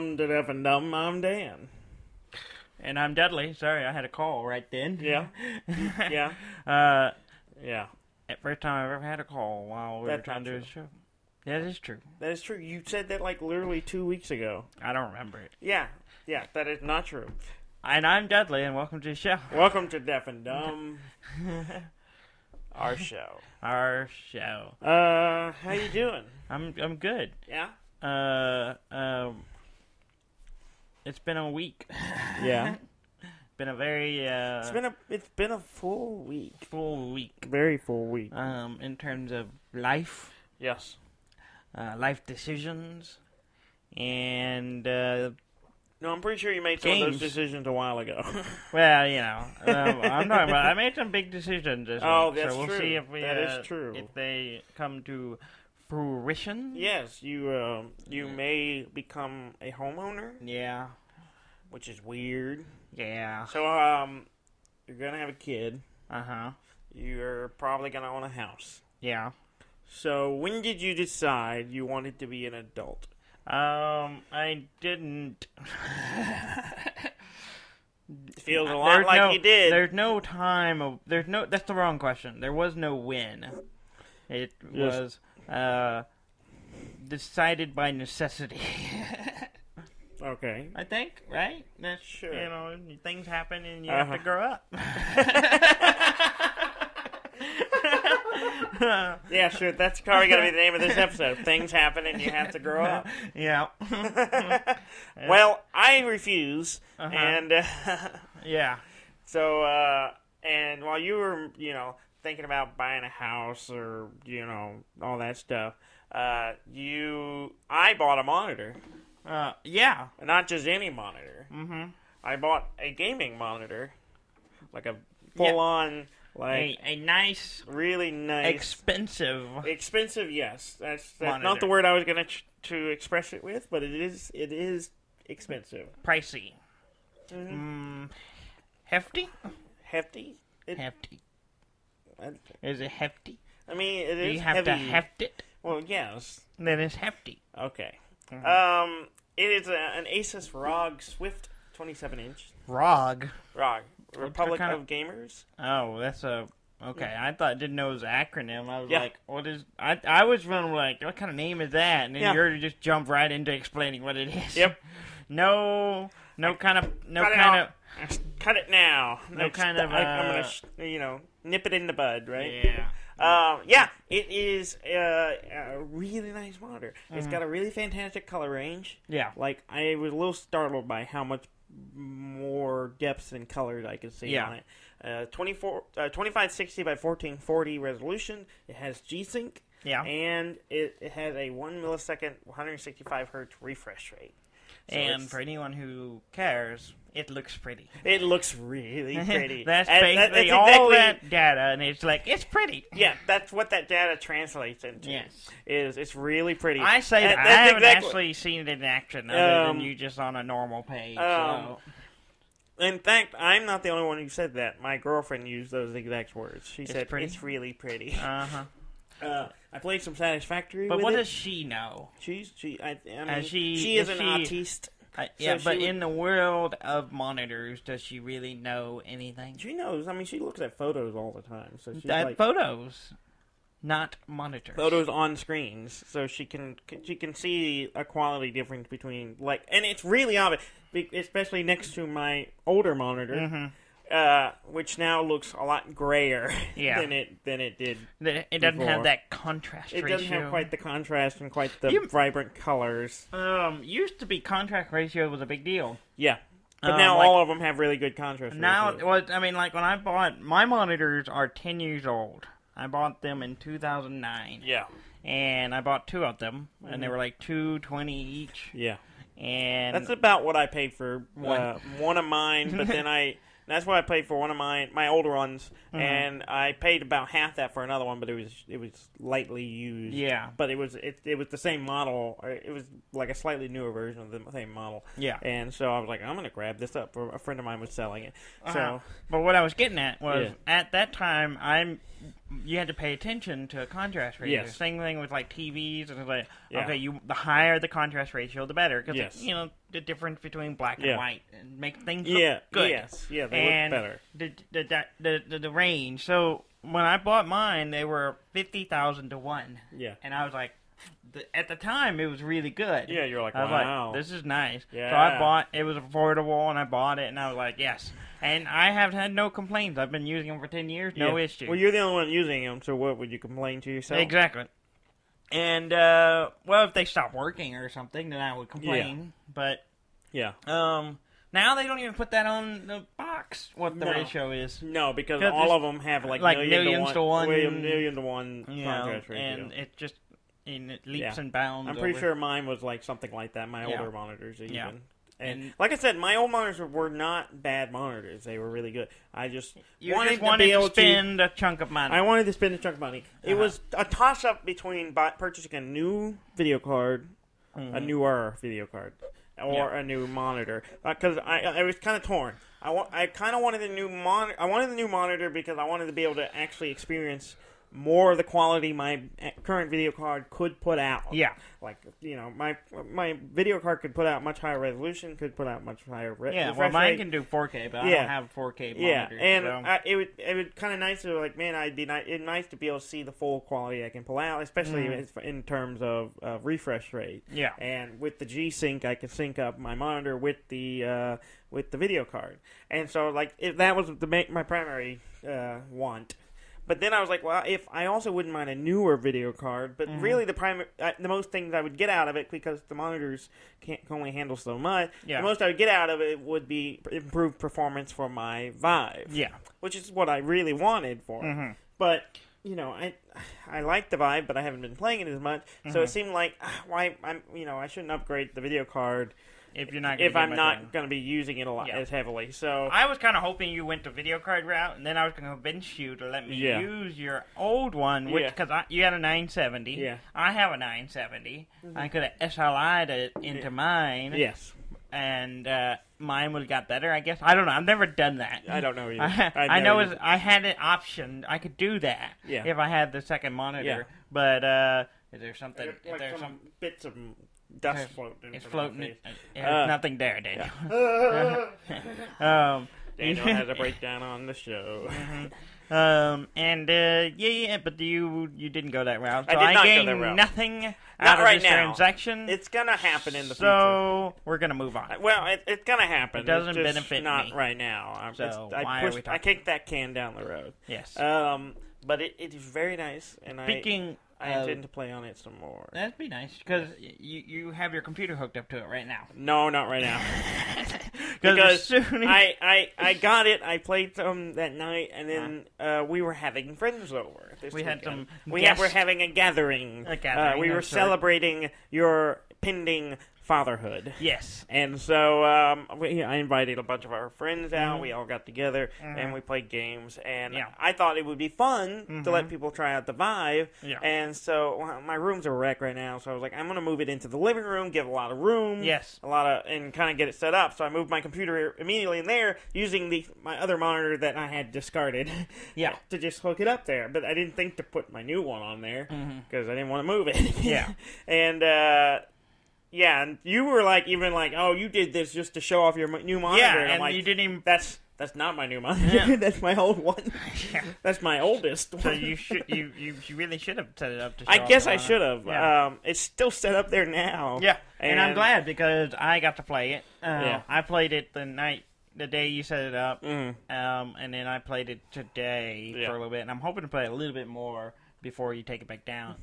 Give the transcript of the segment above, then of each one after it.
Welcome to Deaf and Dumb. I'm Dan. And I'm Dudley. Sorry, I had a call right then. Yeah. Yeah. Yeah. First time I've ever had a call while we were trying to do a show. Yeah, that is true. That is true. You said that like literally 2 weeks ago. I don't remember it. Yeah. Yeah, that is not true. And I'm Dudley, and welcome to the show. Welcome to Deaf and Dumb. Our show. Our show. How you doing? I'm good. Yeah? It's been a week. Yeah. Been a very It's been a full week. full week. Very full week. In terms of life, Yes. life decisions, and No, I'm pretty sure you made some of those Games. decisions a while ago. well, you know, I'm talking about. I made some big decisions this Oh, week, that's so we'll true. see if That is true. if they come to fruition. Yes, you may become a homeowner, Yeah. which is weird. Yeah. So, you're gonna have a kid. Uh-huh. You're probably gonna own a house. Yeah. So, when did you decide you wanted to be an adult? I didn't. Feels a lot like you did. There's no time. That's the wrong question. There was no when. It Yes. was decided by necessity. Okay. I think, right? That's Sure. You know, things happen and you have to grow up. Yeah, sure. That's probably gonna be the name of this episode. Things happen and you have to grow up. Yeah. Well, I refuse. Uh-huh. And Yeah. so, and while you were, thinking about buying a house or, all that stuff, I bought a monitor. Yeah. Not just any monitor. Mm-hmm. I bought a gaming monitor. Like a full-on, A nice, really nice... expensive. Expensive, yes. That's Monitor. not the word I was going to express it with, but it is expensive. Pricey. Mm-hmm. Hefty? Hefty? Hefty. Is it hefty? I mean, it Do is you have heavy. to heft it? Well, yes. Then it's hefty. Okay. Mm-hmm. It is an Asus ROG Swift 27-inch. ROG. ROG. Republic kind of Gamers. Oh, that's a... Okay, I didn't know it was an acronym. I was Yeah. like, what is... I was running like, what kind of name is that? And then Yeah. you just jump right into explaining what it is. Yep. No kind of... Cut it now. No kind of, I'm gonna, nip it in the bud, right? Yeah. Yeah, it is a really nice monitor. It's got a really fantastic color range. Yeah. Like, I was a little startled by how much more depth and colors I could see on it. 2560 by 1440 resolution. It has G-Sync. Yeah. And it has a 1 millisecond, 165 hertz refresh rate. So And for anyone who cares, it looks pretty. it looks really pretty. That's And basically that's all exactly- that data, and it's like, it's pretty. Yeah, that's what that data translates into. Yes. It's really pretty. I say that. I That's haven't exactly- actually seen it in action other than Um, you just on a normal page. um, In fact, I'm not the only one who said that. My girlfriend used those exact words. She said, pretty? it's really pretty. Uh-huh. I played some Satisfactory But with what it. does she know? I mean, Has she- she is is an she- autiste. Yeah, she but would- in the world of monitors, does she really know anything? She knows. I mean, she looks at photos all the time. So she's That like... photos, not monitors. Photos on screens, so she can see a quality difference between, like, and it's really obvious, especially next to my older monitor, which now looks a lot grayer Yeah. than it did. It doesn't before. have that contrast It ratio. doesn't have quite the contrast and quite the vibrant colors. Used to be contrast ratio was a big deal. Yeah, but now all of them have really good contrast. Now, ratios. I mean, like when I bought my monitors are 10 years old. I bought them in 2009. Yeah, And I bought two of them, and they were like $220 each. yeah. And That's about what I paid for one of mine, but then that's what I paid for one of my older ones, and I paid about half that for another one, but it was lightly used. Yeah. But it was the same model. It was like a slightly newer version of the same model. Yeah. And so I was like, I'm gonna grab this up. A friend of mine was selling it. So, but what I was getting at was at that time you had to pay attention to a contrast ratio. Yes. Same thing with like TVs. And it's like, Yeah. okay, the higher the contrast ratio, the better. Because Yes. you know the difference between black and Yeah. white and make things look good. Yes. Yeah. They And look better. the range. So when I bought mine, they were 50,000 to 1. Yeah. And I was like, at the time, it was really good. Yeah. You're like, I was wow. like, this is nice. Yeah. So I bought, it was affordable, and I bought it, and I was like, yes. And I have had no complaints. I've been using them for 10 years, no issue. Well, you're the only one using them, so what would you complain to yourself? Exactly. And, well, if they stop working or something, then I would complain. But, Yeah. now they don't even put that on the box, what the No. ratio is. No, because 'Cause all it's of them have like millions to one. million to one You contrast know, ratio. and it just, and it leaps Yeah. and bounds. I'm pretty over. sure mine was like something like that. My Yeah. older monitors, even. Yeah. And like I said, my old monitors were not bad monitors. They were really good. I just You wanted just wanted to be able to spend a chunk of money. I wanted to spend a chunk of money. It Uh-huh. was a toss-up between purchasing a new video card, a newer video card, or a new monitor. Because I was kind of torn. I kind of wanted a new monitor. I wanted the new monitor because I wanted to be able to actually experience more of the quality my current video card could put out. Yeah. Like, you know, my video card could put out much higher resolution, could put out much higher Yeah, refresh well, mine rate. can do 4K, but I Yeah. don't have a 4K monitor. Yeah, and so. it would kind of nice to, like, man, it'd nice to be able to see the full quality I can pull out, especially in terms of refresh rate. Yeah. And with the G-Sync, I can sync up my monitor with the video card, and so like that was my primary want. But then I was like, well, if I also wouldn't mind a newer video card, but really the most things I would get out of it, because the monitors can only handle so much, Yeah. the most I would get out of it would be improved performance for my Vive. Yeah. Which is what I really wanted for it. But, you know, I like the Vive, but I haven't been playing it as much, so it seemed like, I shouldn't upgrade the video card If you're not, if I'm not going to be using it a lot Yeah. as heavily. So I was kind of hoping you went the video card route, and then I was going to convince you to let me use your old one, which because you had a 970. Yeah. I have a 970. I could have SLI'd it into mine. Yes. And mine would have got better, I guess. I don't know. I've never done that. I don't know either. I know I had an option. I could do that if I had the second monitor. Yeah. But is there something? Like Is there some bits of dust floating. It's from my floating. face. There's nothing there, Daniel. Daniel has a breakdown on the show. But you didn't go that route. So I did not go gained that route. nothing Not out of right this now. transaction. It's gonna happen in the future. So we're gonna move on. Well, it's gonna happen. It doesn't it's just benefit not me. right now. So I why are we I talking? kicked that can down the road. Yes. But it is very nice, and Speaking I intend to play on it some more. that'd be nice because you have your computer hooked up to it right now. No, not right now. Because Because I got it. I played some that night, and then we were having friends over. We had some We're guests. having a gathering. A gathering, we were that's right. celebrating your pending fatherhood. Yes. And so I invited a bunch of our friends out. We all got together and we played games. And Yeah. I thought it would be fun to let people try out the Vive. Yeah. And so my room's a wreck right now. So I was like, I'm going to move it into the living room, give a lot of room. Yes. And kind of get it set up. So I moved my computer immediately in there using my other monitor that I had discarded. Yeah. To just hook it up there. But I didn't think to put my new one on there because I didn't want to move it. Yeah. And yeah, and you were even like, oh, you did this just to show off your new monitor. Yeah, and I'm and like, you didn't even. That's not my new monitor. Yeah. That's my old one. Yeah. That's my oldest one. So you really should have set it up to show I off guess the I monitor. should have. Yeah. It's still set up there now. Yeah, and I'm glad because I got to play it. Yeah. I played it the day you set it up, and then I played it today for a little bit, and I'm hoping to play a little bit more before you take it back down.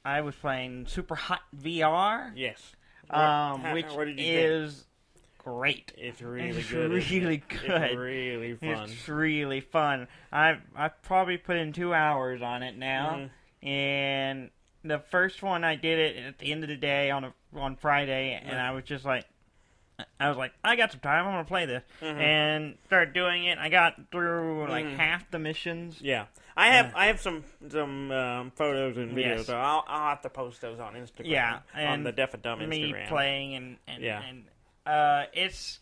I was playing SuperHot VR, Yes. which what did you is great. It's really It's good. really good. It's really fun. It's really fun. I've probably put in 2 hours on it now, and the first one I did it at the end of the day on Friday, and I was just like, I got some time. I'm gonna play this, and started doing it. I got through half the missions. Yeah, I have some photos and videos. Yes. So I'll have to post those on Instagram. Yeah, on and the Deaf and Dumb me Instagram. playing and Yeah. it's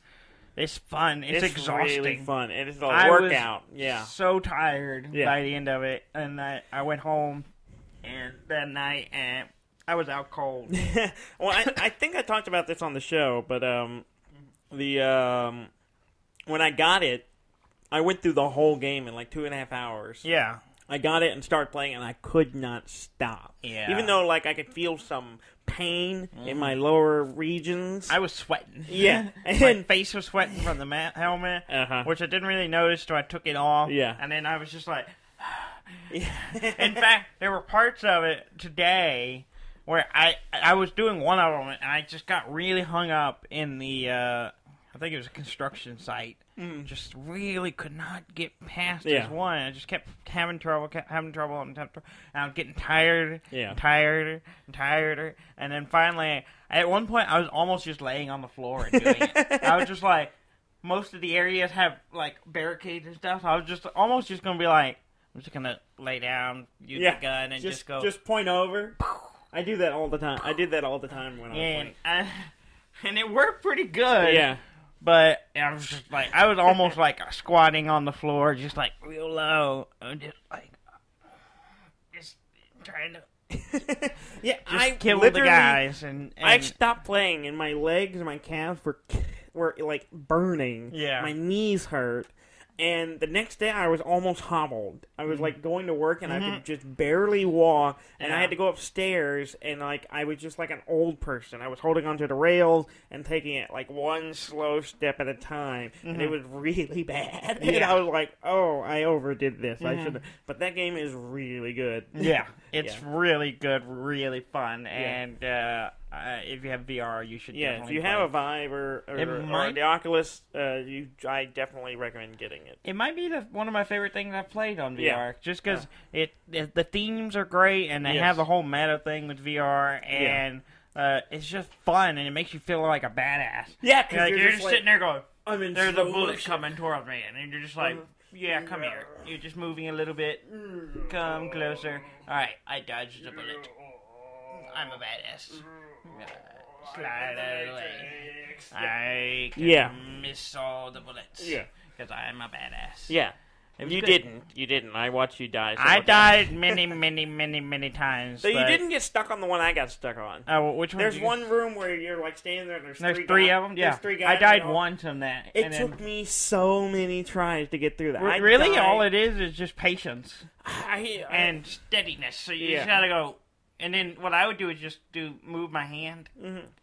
It's fun. It's exhausting. Really fun. It is a workout. Yeah. So tired by the end of it, and I went home and that night and I was out cold. Well, I think I talked about this on the show, but when I got it, I went through the whole game in like 2.5 hours. Yeah. I got it and started playing, and I could not stop. Yeah. Even though, like, I could feel some pain in my lower regions. I was sweating. Yeah. My face was sweating from the helmet, which I didn't really notice until I took it off. Yeah. And then I was just like... In fact, there were parts of it today where I was doing one of them, and I just got really hung up in the... I think it was a construction site. Just really could not get past this one. I just kept having trouble, and I was getting tired, tired. And then finally, at one point, I was almost just laying on the floor and doing it. I was just like, most of the areas have like barricades and stuff. So I was just almost just going to be like, I'm just going to lay down, use the gun, and just go. Just point over. I do that all the time. I did that all the time when I was playing. And it worked pretty good. Yeah. But I was just like, I was almost like squatting on the floor, just like real low. I'm just like, just trying to I kill the guys. And I stopped playing, and my legs and my calves were like burning. Yeah. My knees hurt. And the next day, I was almost hobbled. I was, like, going to work, and I could just barely walk. And I had to go upstairs, and, like, I was just like an old person. I was holding onto the rails and taking it, like, one slow step at a time. And it was really bad. Yeah. And I was like, oh, I overdid this. I should have. But that game is really good. Yeah. It's really good, really fun. And if you have VR, you should definitely if you have a Vive or the Oculus, I definitely recommend getting it. It might be one of my favorite things I've played on VR, just because the themes are great, and they have the whole meta thing with VR, and it's just fun, and it makes you feel like a badass. Yeah, because you're just sitting there going, there's a bullet motion coming towards me, and you're just like, yeah, come here. You're just moving a little bit. Come closer. All right, I dodged the bullet. I'm a badass. Slide out of the way. I can miss all the bullets. Yeah. Because I'm a badass. Yeah. You didn't. I watched you die. I died many times. So you didn't get stuck on the one I got stuck on. Oh, which one? There's one room where you're like standing there and there's three of them? Yeah. There's 3 guys. I died once on that. It took me so many tries to get through that. Really? All it is just patience. And steadiness. So you just gotta go. And then what I would do is just move my hand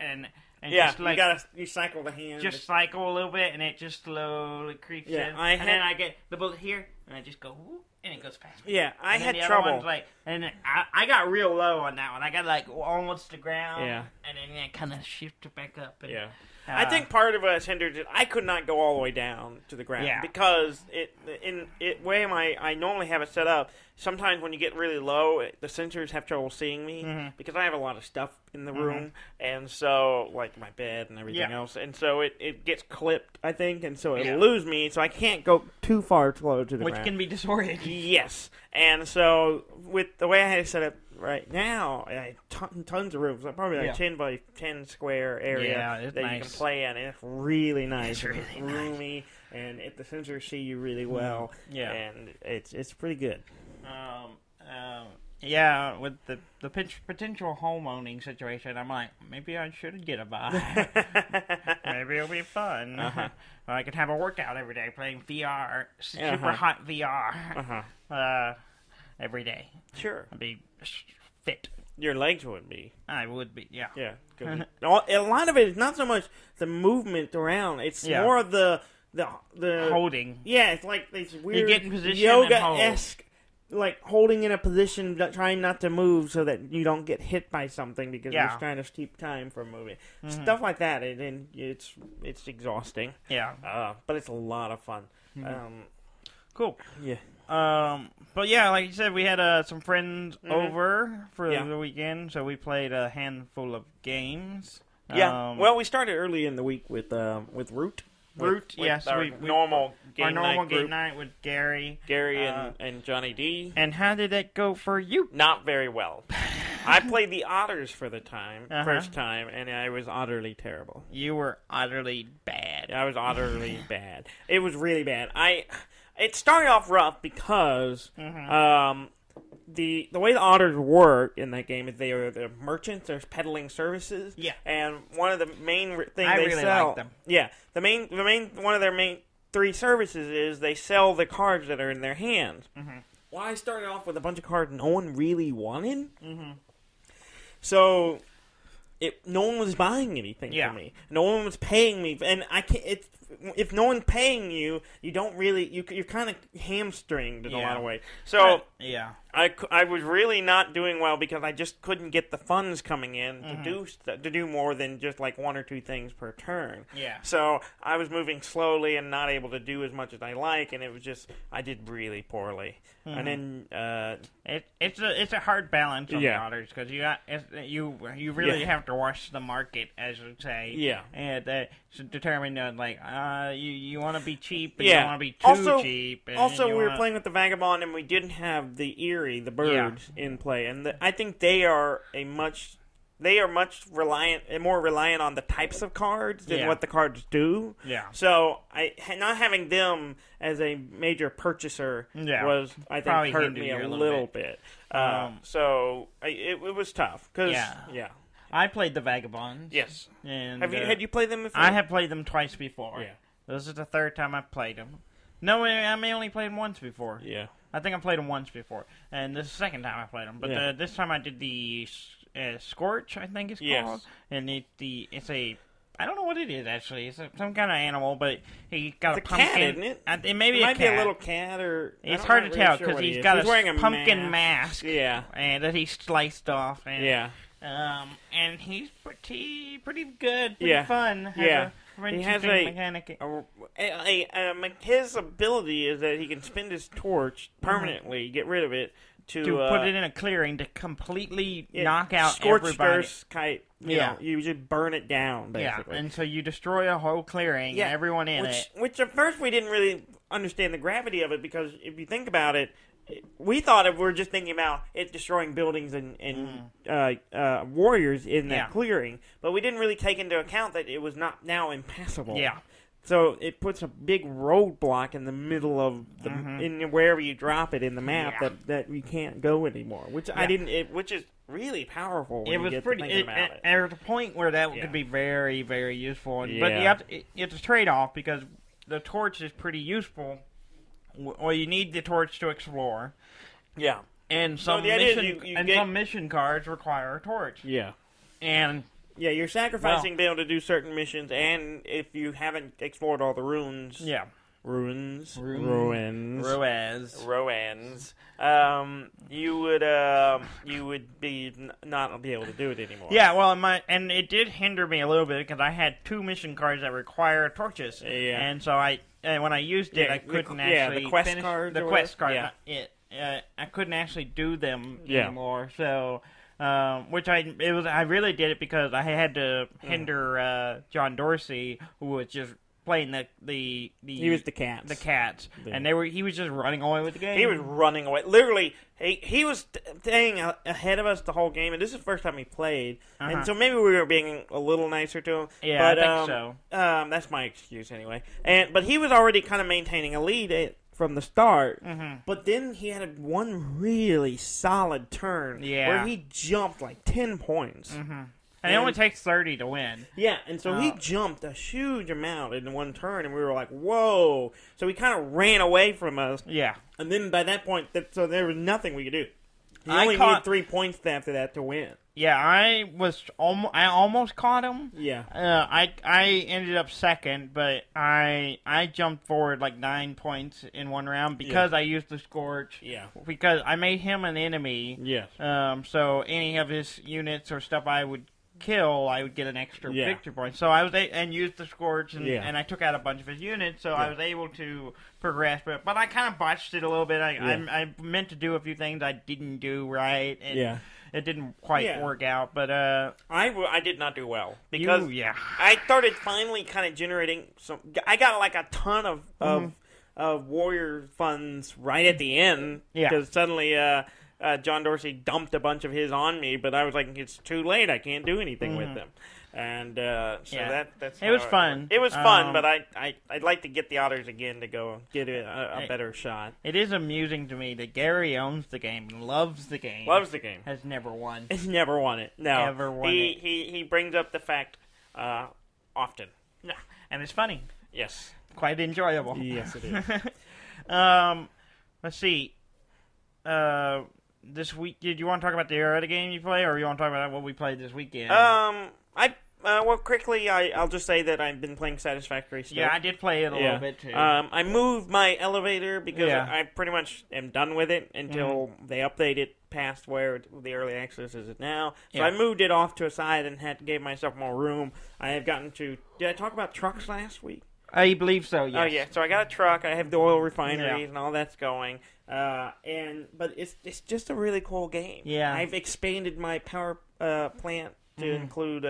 and just like you cycle the hand. Just cycle a little bit, and it just slowly creeps in. And then I get the bullet here, and I just go, whoop, and it goes past me. Yeah, I had trouble. And I got real low on that one. I got like almost to the ground. Yeah. And then I kind of shifted back up. And, I think part of us hindered it. I could not go all the way down to the ground because way I normally have it set up. Sometimes when you get really low, the sensors have trouble seeing me because I have a lot of stuff in the room, and so like my bed and everything else, and so it gets clipped, I think, and so it'll lose me. So I can't go too far low to the ground, which can be disorienting. Yes, and so with the way I had it set up right now, I have tons of rooms, probably like 10 by 10 square area that you can play in. And it's really nice, roomy, and the sensors see you really well. And it's pretty good. With the potential home owning situation, I'm like, maybe I should get a Vive. Maybe it'll be fun. I could have a workout every day playing VR, SuperHot VR, every day. Sure. I'd be fit. Your legs would be. I would be, yeah. Yeah. A lot of it is not so much the movement around, it's more of the holding. Yeah, it's like this weird you get in position yoga-esque, like holding in a position, trying not to move so that you don't get hit by something because you're trying to keep time from moving. Stuff like that, and it's exhausting. Yeah. But it's a lot of fun. Cool. Yeah. But yeah, like you said, we had some friends over for the weekend, so we played a handful of games. Yeah. Well, we started early in the week with Root. Root, with yes, our normal game night with Gary. And Johnny D. And how did that go for you? Not very well. I played the Otters for the first time, and I was utterly terrible. You were utterly bad. I was utterly bad. It was really bad. It started off rough because the way the Otters work in that game is they are the merchants. There's peddling services. Yeah. And one of the main things they really sell. like them. Yeah. One of their main 3 services is they sell the cards that are in their hands. Mm-hmm. Well, I started off with a bunch of cards no one really wanted. Mm-hmm. So no one was buying anything for me. No one was paying me, and I can't. If no one's paying you, you don't really. You're kind of hamstringed in a lot of ways. So I was really not doing well because I just couldn't get the funds coming in to do more than just like 1 or 2 things per turn. Yeah. So I was moving slowly and not able to do as much as I like, and it was just I did really poorly. And then it's a hard balance on the Otters because you really have to watch the market, as you say. Yeah. And to determine you want to be cheap, but you don't want to be too cheap. And we were playing with the Vagabond, and we didn't have the Eerie, the birds, in play, and I think they are more reliant on the types of cards than what the cards do. Yeah. So not having them as a major purchaser was, I think, hurt me a little bit. So it was tough because I played the Vagabonds. Yes. And had you played them before? I have played them twice before. Yeah. This is the 3rd time I've played them. No, I may only played them once before. Yeah. I think I played them once before, and this is the 2nd time I played them. But this time I did the Scorch, I think it's called, and it's a I don't know what it is actually. It's some kind of animal, but he got it's a pumpkin. Cat, isn't it? It may be a cat. Be a little cat, or it's hard to tell because he's got wearing a pumpkin mask. Yeah, and that he sliced off. And, and he's pretty good, pretty fun. He has his ability is that he can spin his torch permanently, get rid of it, to put it in a clearing to completely knock out everybody. Kite, you just burn it down, basically. Yeah, and so you destroy a whole clearing, and everyone in it. Which at first we didn't really understand the gravity of it, because if you think about it, we thought we were just thinking about it destroying buildings and warriors in that clearing, but we didn't really take into account that it was not now impassable. Yeah. So it puts a big roadblock in the middle of in wherever you drop it in the map that you can't go anymore. Which which is really powerful. When you get to thinking about it. There's a point where that could be very, very useful, but you have to trade off because the torch is pretty useful. Well, you need the torch to explore. Yeah. And some mission cards require a torch. Yeah. And you're sacrificing being able to do certain missions, and if you haven't explored all the ruins. Yeah. Ruins. You would not be able to do it anymore. Yeah, well, and it did hinder me a little bit because I had 2 mission cards that require torches. Yeah. And so when I used it, I couldn't actually the quest cards. The quest cards. Yeah. I couldn't actually do them anymore. So, I really did it because I had to hinder John Dorsey, who was just playing the he was the cats, and he was just running away with the game. He was running away. Literally, he was staying ahead of us the whole game, and this is the first time he played, and so maybe we were being a little nicer to him. Yeah, but, I think so. That's my excuse anyway. But he was already kind of maintaining a lead from the start, but then he had one really solid turn where he jumped like 10 points. And it only takes 30 to win. Yeah, and so he jumped a huge amount in one turn, and we were like, whoa. So he kind of ran away from us. Yeah. And then by that point, so there was nothing we could do. He only needed 3 points after that to win. Yeah, I almost caught him. Yeah. I ended up second, but I jumped forward like 9 points in one round because I used the Scorch. Yeah. Because I made him an enemy. Yes. So any of his units or stuff I would kill, I would get an extra victory point. So I was and used the Scorch, and I took out a bunch of his units, so I was able to progress. But I kind of botched it a little bit. I meant to do a few things I didn't do right. And, it didn't quite work out. But I did not do well because yeah. I started finally kind of generating some. I got like a ton of warrior funds right at the end because suddenly John Dorsey dumped a bunch of his on me, but I was like, it's too late. I can't do anything with them. And that's it was fun. It was fun, but I'd like to get the otters again to go get a better shot. It is amusing to me that Gary owns the game and loves the game. Loves the game. Has never won. Has never won it. No. Never won it. He brings up the fact often. No. And it's funny. Yes. Quite enjoyable. Yes, it is. Let's see. This week, did you want to talk about the other game you play, or you want to talk about what we played this weekend? Well, quickly, I'll just say that I've been playing Satisfactory still. Yeah, I did play it a little bit, too. I moved my elevator because I pretty much am done with it until they update it past where the early access is now. So I moved it off to a side and gave myself more room. I have gotten to... Did I talk about trucks last week? I believe so, yes. Oh, yeah. So I got a truck. I have the oil refineries and all that's going. But it's just a really cool game. Yeah. I've expanded my power plant to include...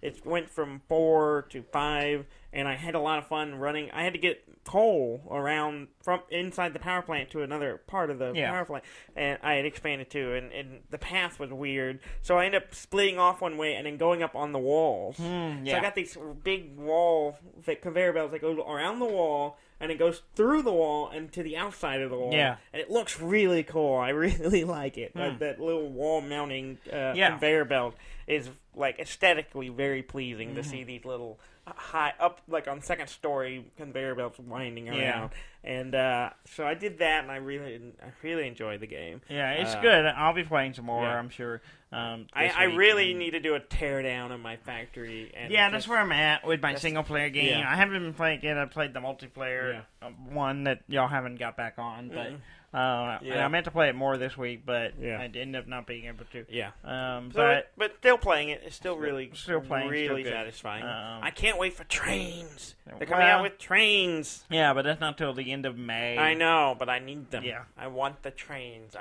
It went from 4 to 5, and I had a lot of fun running. I had to get coal around from inside the power plant to another part of the power plant, and I had expanded too, and the path was weird. So I ended up splitting off one way and then going up on the walls. So I got these big wall conveyor belts that go around the wall, and it goes through the wall and to the outside of the wall. Yeah. And it looks really cool. I really like it. That little wall mounting conveyor belt is like aesthetically very pleasing to see these little high up, like on second story conveyor belts winding around. And so I did that, and I really enjoyed the game. Yeah, it's good. I'll be playing some more, I'm sure. I really need to do a tear down of my factory. And that's where I'm at with my single player game. I haven't been playing it. I played the multiplayer one that y'all haven't got back on, but I meant to play it more this week, but I ended up not being able to. Yeah. But still playing it. It's still really really satisfying. I can't wait for trains. They're coming out with trains. Yeah, but that's not till the end of May. I know, but I need them. Yeah. I want the trains.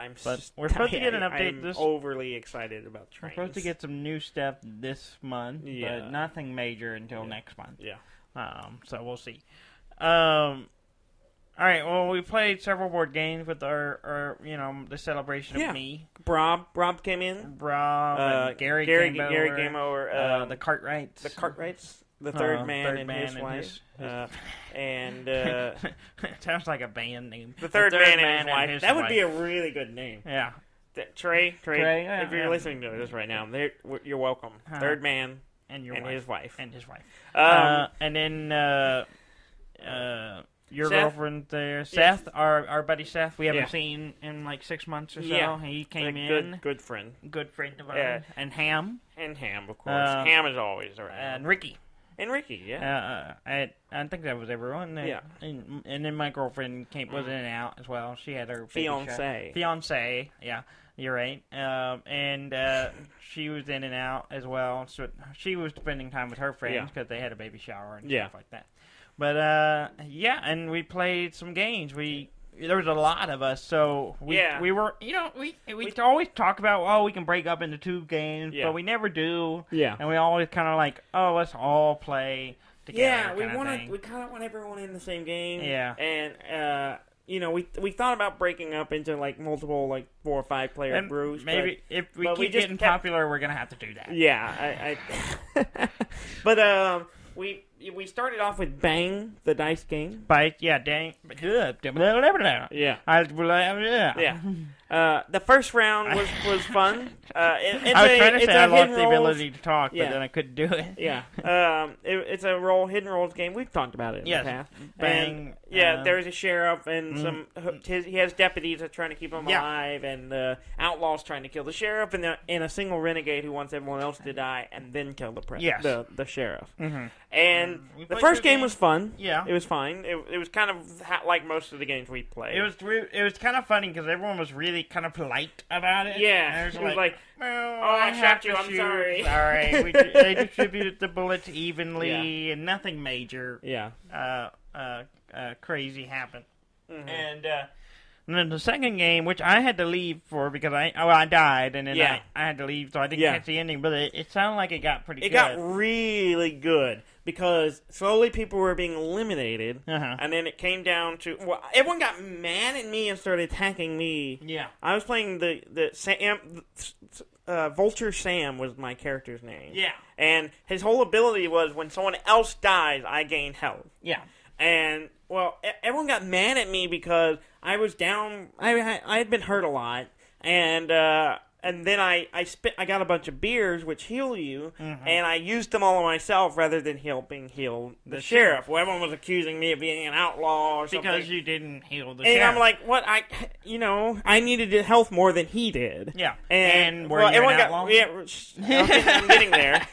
We're supposed to get an update. I'm overly excited about trains. We're supposed to get some new stuff this month, but nothing major until next month. Yeah. So we'll see. All right. Well, we played several board games with our the celebration of me. Rob came in. And Gary came over. The Cartwrights. The third man and his wife. And sounds like a band name. The third man and his wife. That would be a really good name. Yeah. Trey, if you're listening to this right now, you're welcome. Third man and his wife. And his wife. And then your Seth? girlfriend there, Seth, our buddy Seth, we haven't seen in like 6 months or so. Yeah. He came in. Good friend. Good friend of ours. And Ham. And Ham, of course. Ham is always around. And Ricky. And Ricky, I think that was everyone. Yeah. And then my girlfriend was in and out as well. She had her fiance. Fiance, yeah. You're right. And she was in and out as well. So she was spending time with her friends because they had a baby shower and stuff like that. But, and we played some games. There was a lot of us, so we were, we always talk about, we can break up into 2 games, but we never do. Yeah. And we always kind of like, let's all play together. Yeah, we kind of want everyone in the same game. Yeah. And, we thought about breaking up into like multiple 4 or 5 player groups. Maybe if we keep getting popular, we're gonna have to do that. Yeah, but we started off with Bang, the dice game. Dang. Yeah. The first round was fun. I was trying to say I lost the ability to talk, but then I couldn't do it. Yeah. It's a hidden roles game. We've talked about it in the past. Bang. And, there's a sheriff and he has deputies that are trying to keep him alive, and outlaws trying to kill the sheriff, and a single renegade who wants everyone else to die and then kill the sheriff. Mm-hmm. And the first game was fun. Yeah. It was fine. It was kind of like most of the games we played. It was kind of funny because everyone was really kind of polite about it. Yeah. It was like, I shot you, I'm sorry. Sorry. They distributed the bullets evenly and nothing major. Yeah. Crazy happened. Mm-hmm. And And then the second game, which I had to leave for because I died, and then I had to leave, so I didn't catch the ending. But it sounded like it got pretty good. It got really good because slowly people were being eliminated, and then it came down to everyone got mad at me and started attacking me. Yeah, I was playing the Sam. Vulture Sam was my character's name. Yeah. And his whole ability was when someone else dies, I gain health. Yeah. And, everyone got mad at me because I was down. I had been hurt a lot. And then I got a bunch of beers, which heal you, and I used them all on myself rather than helping heal the sheriff. Well, everyone was accusing me of being an outlaw or something. Because you didn't heal the sheriff. And I'm like, what? I needed health more than he did. Yeah. And were you an outlaw? I'm getting there.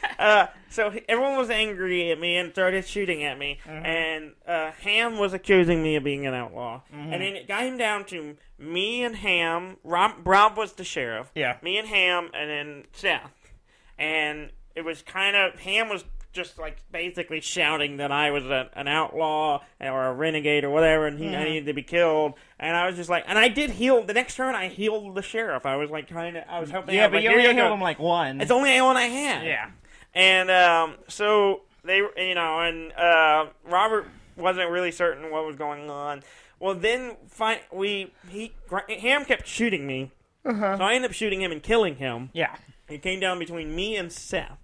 So everyone was angry at me and started shooting at me, and Ham was accusing me of being an outlaw. And then it got him down to me and Ham. Rob was the sheriff. Yeah. Me and Ham, and then Seth. And it was Ham was just like basically shouting that I was an outlaw or a renegade or whatever, and I needed to be killed. And I was just like, and I did heal. The next turn, I healed the sheriff. I was like I was helping. Yeah, but you only healed him like one. It's only one I had. Yeah. And so they, and Robert wasn't really certain what was going on. Well, then Ham kept shooting me, so I ended up shooting him and killing him. Yeah. It came down between me and Seth.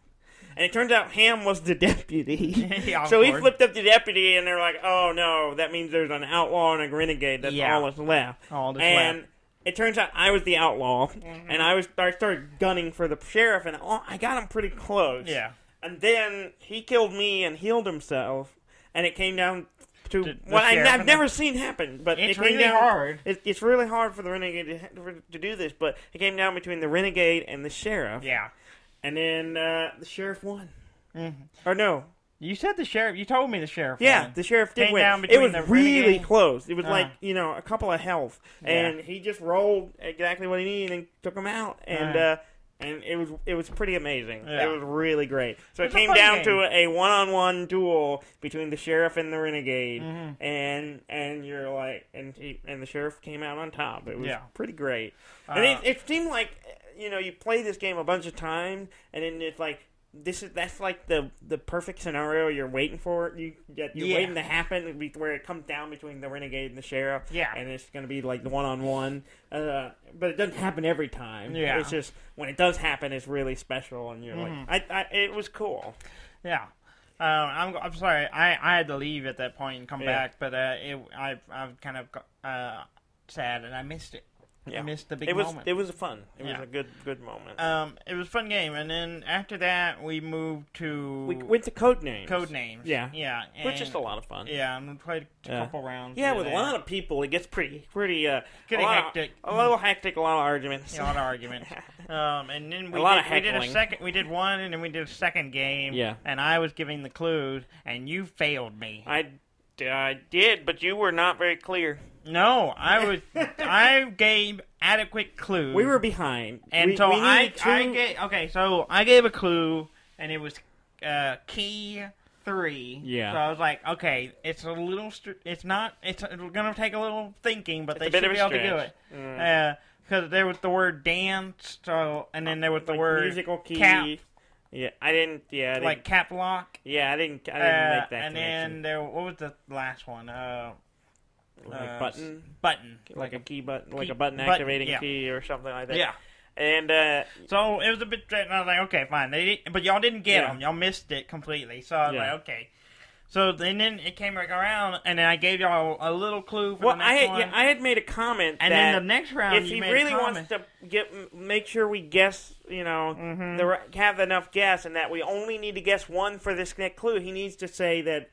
And it turns out Ham was the deputy. Yeah, so he flipped up the deputy, and they're like, oh, no, that means there's an outlaw and a renegade. That's all that's left. All that's left. And it turns out I was the outlaw, and I started gunning for the sheriff, and I got him pretty close. Yeah. And then he killed me and healed himself, and it came down to what I've never seen happen. But it's really hard. It's really hard for the renegade to do this, but it came down between the renegade and the sheriff. Yeah. And then the sheriff won. Or no. You said the sheriff. You told me the sheriff won. Yeah, the sheriff did win. It was really close. It was like, a couple of health. And he just rolled exactly what he needed and took him out. And it was pretty amazing. Yeah. It was really great. So it came down to a one-on-one duel between the sheriff and the renegade. And you're like, and the sheriff came out on top. It was pretty great. And it seemed like, you play this game a bunch of times, and then it's like, that's like the perfect scenario you're waiting for. You're waiting to happen, where it comes down between the renegade and the sheriff. Yeah. And it's going to be like the one-on-one. But it doesn't happen every time. Yeah. It's just, when it does happen, it's really special, and you're like, it was cool. Yeah. I'm sorry. I had to leave at that point and come back, but I'm kind of sad, and I missed it. Yeah. I missed the big moment. It was fun. It was a good moment. It was a fun game, and then after that, we moved to... We went to Codenames. Yeah. Yeah. Which is a lot of fun. Yeah, and we played a couple rounds. Yeah, with a lot of people, it gets pretty hectic. A little hectic, a lot of arguments. Yeah, a lot of arguments. And then we did one, and then we did a second game. Yeah. And I was giving the clues, and you failed me. I did, but you were not very clear. No, I gave adequate clues. We were behind, and so I gave a clue, and it was key 3. Yeah. So I was like, okay, it's a little. It's gonna take a little thinking, but they should be able to do it. Because there was the word dance, and then there was the word musical key. Cap. Yeah, I didn't. Yeah, like cap lock. Yeah, I didn't make that and connection. then what was the last one? Like button, like a key button, like a button activating key or something like that. Yeah, and so it was a bit. And I was like, okay, fine. But y'all didn't get them. Y'all missed it completely. So I was like, okay. So then it came back around, and then I gave y'all a little clue for the next one. I had made a comment and then the next round, if he really wants to make sure we guess, have enough guess, and that we only need to guess one for this next clue, he needs to say that.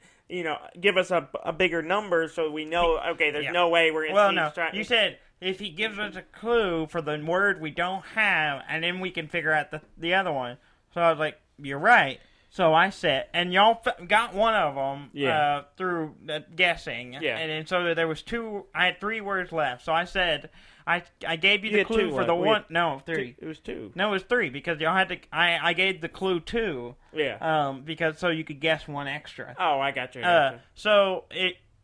Give us a bigger number so we know, okay, there's no way we're going to see... You said if he gives us a clue for the word we don't have, and then we can figure out the other one. So I was like, you're right. So I said, and y'all got one of them through guessing. Yeah. And so there was 2, I had 3 words left. So I said... I gave you the clue for the one. No, 3. It was 2. No, it was 3 because y'all had to. I gave the clue 2. Yeah. Because so you could guess one extra. Oh, I got you. So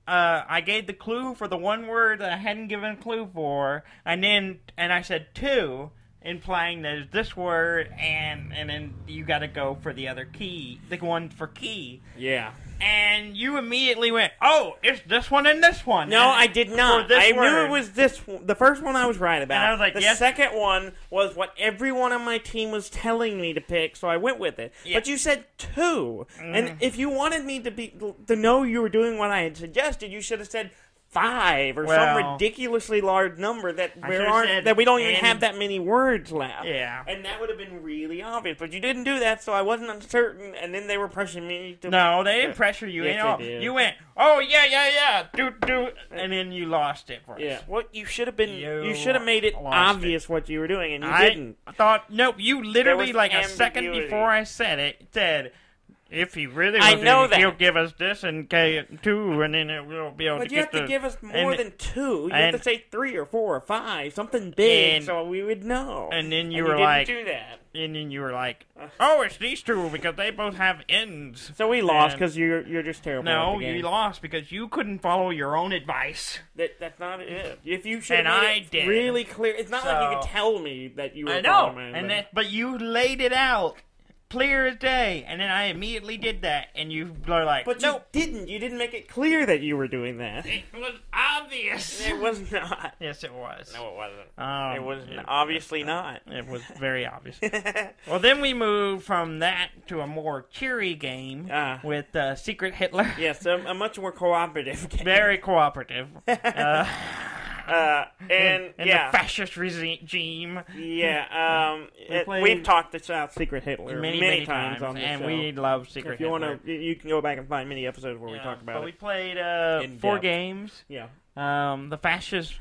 I gave the clue for the one word that I hadn't given a clue for, and I said two, implying there's this word, and then you got to go for the other key, the one for key. Yeah. And you immediately went, oh, it's this one and this one. No, I did not. I knew it was this one. The first one I was right about. And I was like, the yes. second one was what everyone on my team was telling me to pick, so I went with it. Yeah. But you said two. And if you wanted me to know you were doing what I had suggested, you should have said 5 or some ridiculously large number that we don't even have that many words left. Yeah. And that would have been really obvious. But you didn't do that, so I wasn't uncertain, and then they were pressuring me to... No, they didn't pressure you. Yes, they did. You went, oh, yeah, do, and then you lost it for us. Yeah. Well, you should have made it obvious what you were doing, and you didn't. I thought, nope, you literally, like a second before I said it, said... If he really will, he'll give us this and two, and then we'll be able to get the... But you have to give us more than two. You have to say 3 or 4 or 5, something big, so we would know. And then you didn't do that. And then you were like, oh, it's these two because they both have ends. So we lost because you're just terrible. No, you lost because you couldn't follow your own advice. That's not it. If you should have made it really clear, it's not like you could tell me that you were following my advice. But you laid it out. Clear as day, and then I immediately did that, and you were like, but nope. You didn't make it clear that you were doing that. It was obvious. It was not. Yes, it was. No, it wasn't. It was obviously not. It was very obvious. Well, then we moved from that to a more cheery game with Secret Hitler. Yes, a much more cooperative game. Very cooperative. And the fascist regime. Yeah, we've talked about Secret Hitler many times on the show. And we love Secret Hitler. If you can go back and find many episodes where we talk about it. But we played 4 games. Yeah. The fascists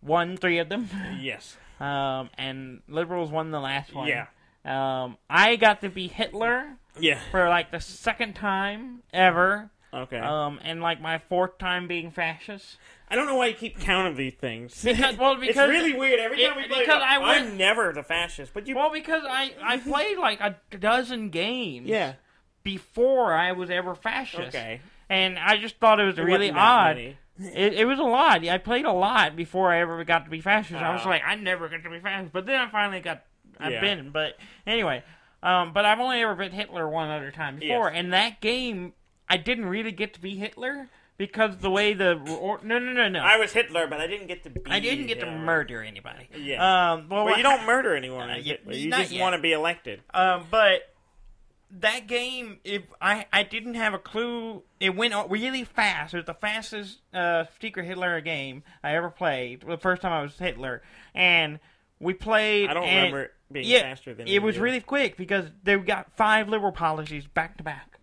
won 3 of them. Yes. And liberals won the last one. Yeah. I got to be Hitler. Yeah. For like the second time ever. Okay. And like my 4th time being fascist. I don't know why you keep count of these things. Because it's really weird. Every time we play, I'm never the fascist. But because I played like a dozen games. Yeah. Before I was ever fascist. Okay. And I just thought it was really odd. It was a lot. I played a lot before I ever got to be fascist. I was like, I never got to be fascist. But then I finally I've been. But anyway, but I've only ever been Hitler one other time before. Yes. And that game, I didn't really get to be Hitler. Because the way no. I was Hitler, but I didn't get to be. I didn't get to murder anybody. Yeah. Well, you don't murder anyone. You just want to be elected. But that game, I didn't have a clue. It went really fast. It was the fastest Secret Hitler game I ever played. The first time I was Hitler, and we played. I don't remember it being faster than it was really quick because they got 5 liberal policies back to back.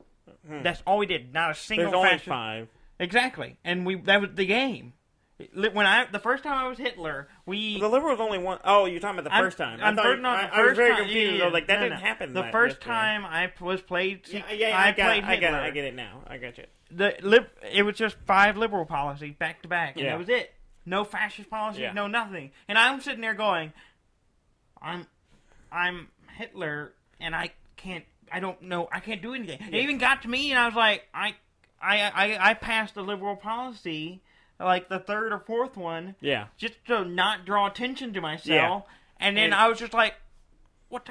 That's all we did. Not a single. There's only 5. Exactly, and that was the game. The first time I was Hitler, the liberals only won. Oh, you're talking about the first time. I was very confused. I was like, that didn't happen. The first time I was played. I get it now. I got you. It was just 5 liberal policies back to back, and that was it. No fascist policies, no nothing. And I'm sitting there going, I'm Hitler, and I can't do anything. It even got to me, and I was like, I passed the liberal policy, like the 3rd or 4th one, just to not draw attention to myself. And then I was just like, what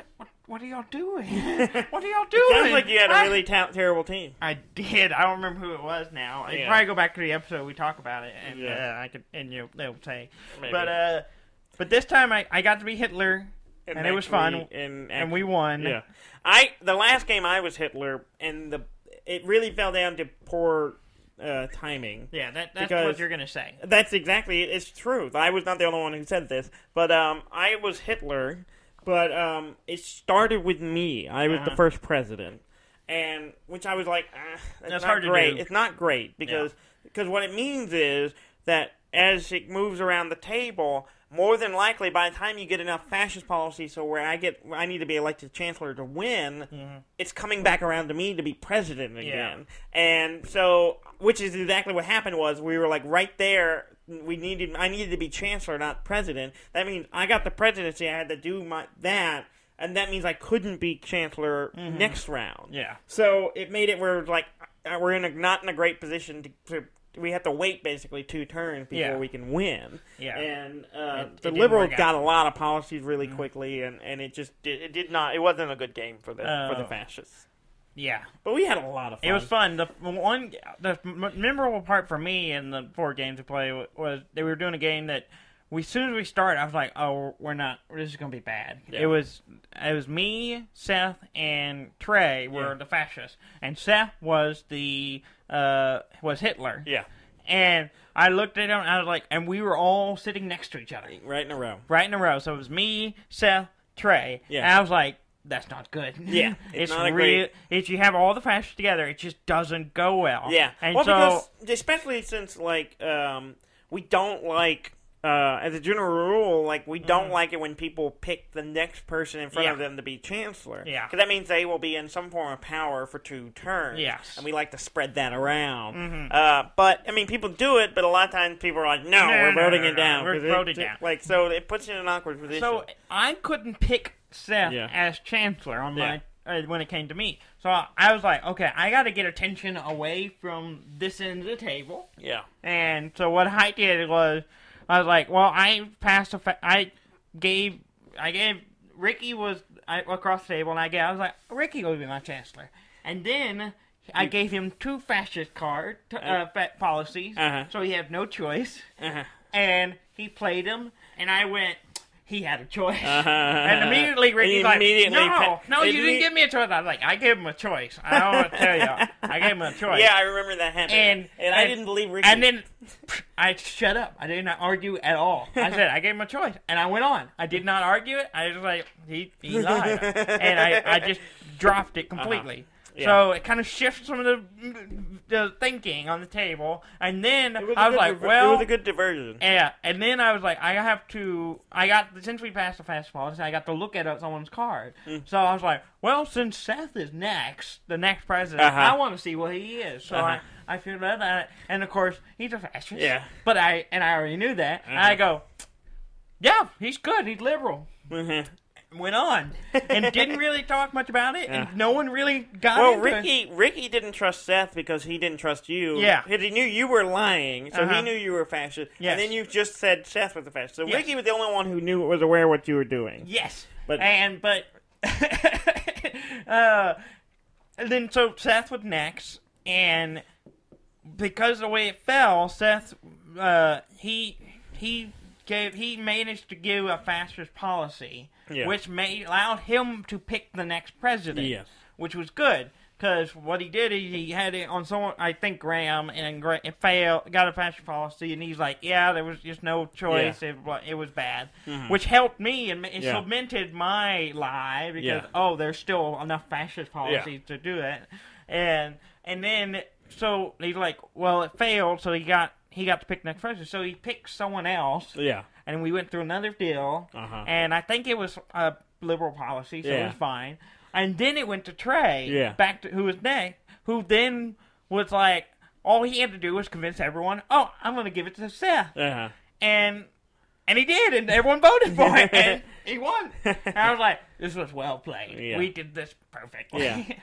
are y'all doing? What are y'all doing? It sounds like you had a really terrible team. I did. I don't remember who it was now. I could probably go back to the episode we talk about it, and I could, and they'll say. Maybe. But this time I got to be Hitler. And it was fun, and we won. Yeah, the last game I was Hitler, and it really fell down to poor timing. Yeah, that's what you're gonna say. That's exactly it. It's true. I was not the only one who said this, but I was Hitler, but it started with me. I was the first president, and which I was like, that's not great. It's not great because what it means is that as it moves around the table, more than likely, by the time you get enough fascist policy, so where I need to be elected chancellor to win, it's coming back around to me to be president again. And so, which is exactly what happened was we were like right there. I needed to be chancellor, not president. That means I got the presidency. I had to do that, and that means I couldn't be chancellor next round. Yeah. So it made it where like we're not in a great position we have to wait basically 2 turns before we can win. Yeah. And it the Liberals didn't work got out. a lot of policies really quickly, and it wasn't a good game for the fascists. Yeah. But we had a lot of fun. It was fun. The memorable part for me in the 4 games to play was they were doing a game that as soon as we started, I was like, oh, this is going to be bad. Yeah. It was me, Seth, and Trey were the fascists. And Seth was was Hitler. Yeah. And I looked at him, and I was like, and we were all sitting next to each other. Right in a row. Right in a row. So it was me, Seth, Trey. Yeah. And I was like, that's not good. Yeah. It's not great. If you have all the fascists together, it just doesn't go well. Yeah. And because, especially since, like, we don't like, as a general rule, like, we don't like it when people pick the next person in front of them to be chancellor. Yeah. Because that means they will be in some form of power for 2 turns. Yes. And we like to spread that around. But, I mean, people do it, but a lot of times people are like, no, we're voting it down. We're voting down. Like, so it puts you in an awkward position. So I couldn't pick Seth as chancellor on my when it came to me. So I was like, okay, I got to get attention away from this end of the table. Yeah. And so what I did was, I was like, well, I passed I gave Ricky across the table, and I was like, Ricky will be my chancellor. And then I gave him 2 fascist policies, so he had no choice. And he played them, and I went, he had a choice. And immediately Ricky's like, no, you didn't give me a choice. I was like, I gave him a choice. I don't want to tell you. I gave him a choice. Yeah, I remember that happening. And I didn't believe Ricky. And then I shut up. I did not argue at all. I said, I gave him a choice. And I went on. I did not argue it. I was like, he lied. And I just dropped it completely. Yeah. So it kind of shifts some of the thinking on the table, and then I was like, it was a good diversion. Yeah, and then I was like, since we passed the fast policy, I got to look at someone's card. So I was like, well, since Seth is the next president, I want to see what he is. So I figured that out, and of course, he's a fascist. Yeah. But I already knew that. And I go, yeah, he's good. He's liberal. Went on and didn't really talk much about it, and no one really got into it. Ricky didn't trust Seth because he didn't trust you. Yeah. Because he knew you were lying, so he knew you were a fascist. Yes. And then you just said Seth was a fascist. So Ricky was the only one who was aware of what you were doing. Yes. But and then so Seth was next, and because of the way it fell, Seth he managed to give a fascist policy, which allowed him to pick the next president, which was good. Because what he did is he had it on someone, I think Graham, and it failed, got a fascist policy, and he's like, there was just no choice, it was bad. Which helped me, and it cemented my lie, because, there's still enough fascist policies to do it. And then, so he's like, well, it failed, so he got to pick the next president. So he picked someone else. Yeah. And we went through another deal. And I think it was a liberal policy, so it was fine. And then it went to Trey, who was next, who then was like, all he had to do was convince everyone, I'm going to give it to Seth. And he did, and everyone voted for it, and he won. And I was like, this was well played. We did this perfectly.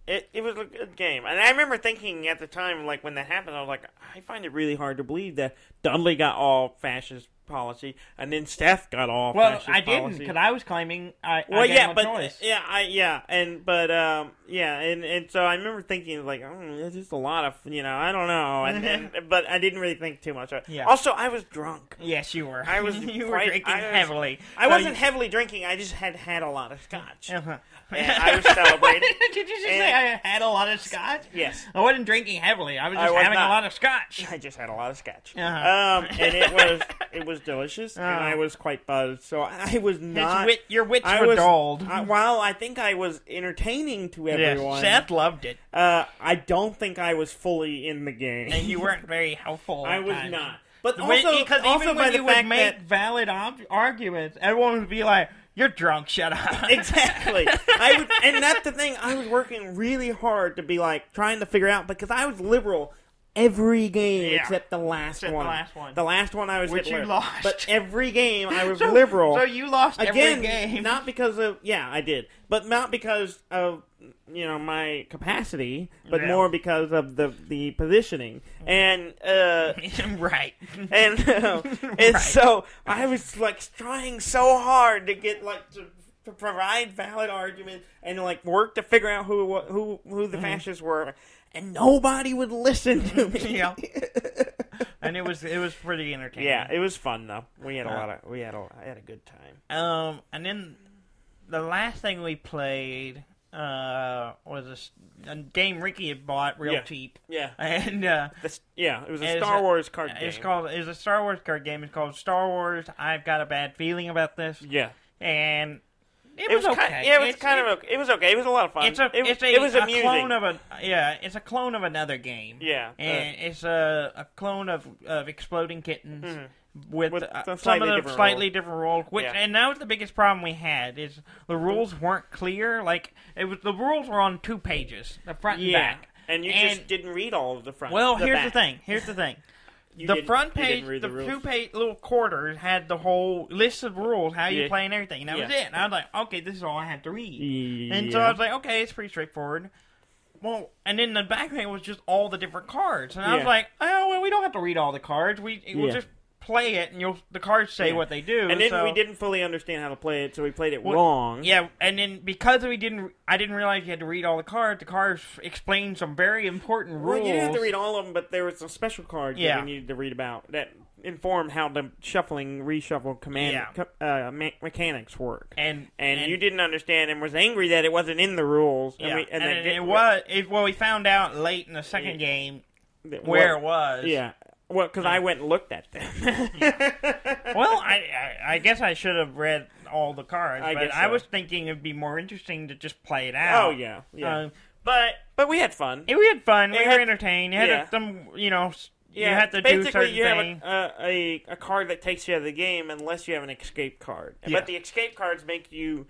It was a good game. And I remember thinking at the time, like, when that happened, I was like, I find it really hard to believe that Dudley got all fascist policy, and then Seth got all fascist policy. Well, I didn't, because I was claiming I gave him a choice. And so I remember thinking, like, it's just a lot of, I don't know, but I didn't really think too much of it. Also, I was drunk. Yes, you were. I was you were drinking heavily. I wasn't heavily drinking, I just had a lot of scotch. And I was celebrating. Did you just say I had a lot of scotch? Yes. I wasn't drinking heavily. I was just having a lot of scotch. I just had a lot of scotch. And it was delicious, and I was quite buzzed. So I was not. Your wits were dulled. While I think I was entertaining to everyone, Seth loved it. I don't think I was fully in the game, and you weren't very helpful. I was not. But also, because even when you would make valid arguments, everyone would be like, "You're drunk. Shut up." Exactly. And that's the thing. I was working really hard to be like trying to figure out, because I was liberal every game except the last one. The last one I was Which Hitler. you lost. But every game I was liberal. So you lost Again, every game. not because of... Yeah, I did. But not because of, my capacity, but more because of the positioning. And, right. And so I was, trying so hard to get, to provide valid argument and, work to figure out who the fascists were. And nobody would listen to me. Yeah. And it was pretty entertaining. Yeah, it was fun though. I had a good time. And then the last thing we played was a game Ricky had bought real cheap. Yeah. And it was a Star Wars card game. It's a Star Wars card game. It's called Star Wars. I've got a bad feeling about this. Yeah. And it was okay. It was okay. It was okay. It was a lot of fun. It was amusing. It's a clone of another game. Yeah. And it's a clone of Exploding Kittens. Mm-hmm. With some of the slightly different rules, and that was the biggest problem we had is the rules weren't clear. The rules were on 2 pages, the front and back, and you just didn't read all of the front. Well, here's the thing. The front page, the 2-page little quarters had the whole list of rules, how you play and everything, and that was it. And I was like, okay, this is all I have to read. And so I was like, okay, it's pretty straightforward. Well, and then the back thing was just all the different cards, and I was like, oh, well, we don't have to read all the cards. We'll just play it, and the cards say what they do. And then we didn't fully understand how to play it, so we played it wrong. Yeah, and then because I didn't realize you had to read all the cards. The cards explain some very important rules. Well, you didn't have to read all of them, but there was some special cards that we needed to read about that inform how the reshuffle mechanics work. And you didn't understand and was angry that it wasn't in the rules. We found out late in the second game where it was. Yeah. Well, because I went and looked at them. Well, I guess I should have read all the cards, but I was thinking it'd be more interesting to just play it out. Oh, yeah. But we had fun. We had fun. We were entertained. You had some, you had to do certain things. Basically, you have a card that takes you out of the game unless you have an escape card. But the escape cards make you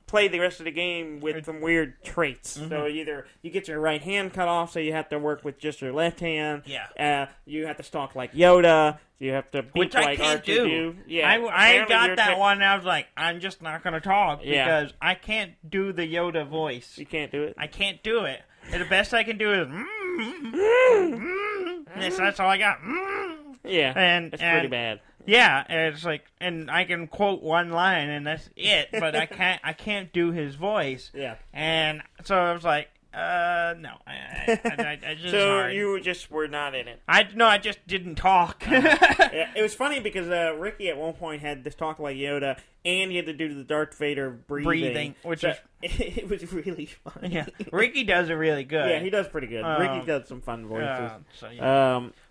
play the rest of the game with some weird traits. Mm-hmm. So either you get your right hand cut off, so you have to work with just your left hand. Yeah. You have to stalk like Yoda. You have to beat like R2 do. Yeah. I got that one, and I was like, I'm just not going to talk because I can't do the Yoda voice. You can't do it? I can't do it. And the best I can do is that's all I got. Yeah, and it's pretty bad. Yeah, and it's and I can quote one line, and that's it. But I can't do his voice. Yeah, and so I was like, no, I just. So hard. You just were not in it. I just didn't talk. Yeah, it was funny because Ricky at one point had this talk like Yoda, and he had to do the Darth Vader breathing, which it was really fun. Yeah, Ricky does it really good. Yeah, he does pretty good. Ricky does some fun voices.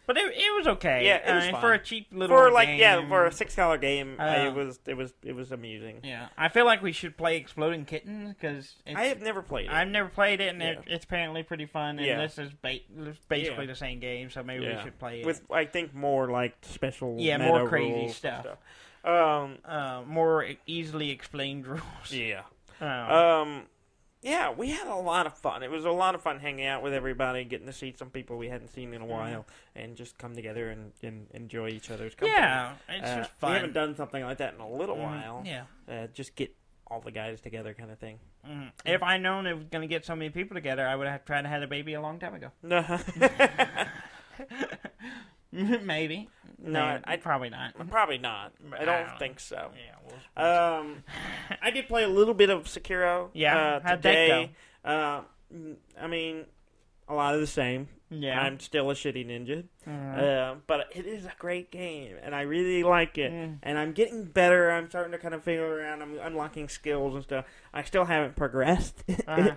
But it was okay. Yeah, it was fun. For a cheap little game. For a $6 game, it was amusing. Yeah, I feel like we should play Exploding Kittens because I have never played it. I've never played it, and it's apparently pretty fun. And this is basically the same game, so maybe we should play it with I think more like special, more crazy stuff. More easily explained rules. Yeah. Yeah, we had a lot of fun. It was a lot of fun hanging out with everybody, getting to see some people we hadn't seen in a while, and just come together and enjoy each other's company. Yeah, it's just fun. We haven't done something like that in a little while. Yeah. Just get all the guys together kind of thing. Mm-hmm. If I'd known it was going to get so many people together, I would have tried to have a baby a long time ago. Maybe. No, probably not. Probably not. I don't think so. Yeah. I did play a little bit of Sekiro. Yeah. How'd today. That go? I mean, a lot of the same. Yeah. I'm still a shitty ninja. But it is a great game, and I really like it. And I'm getting better. I'm starting to kind of figure around. I'm unlocking skills and stuff. I still haven't progressed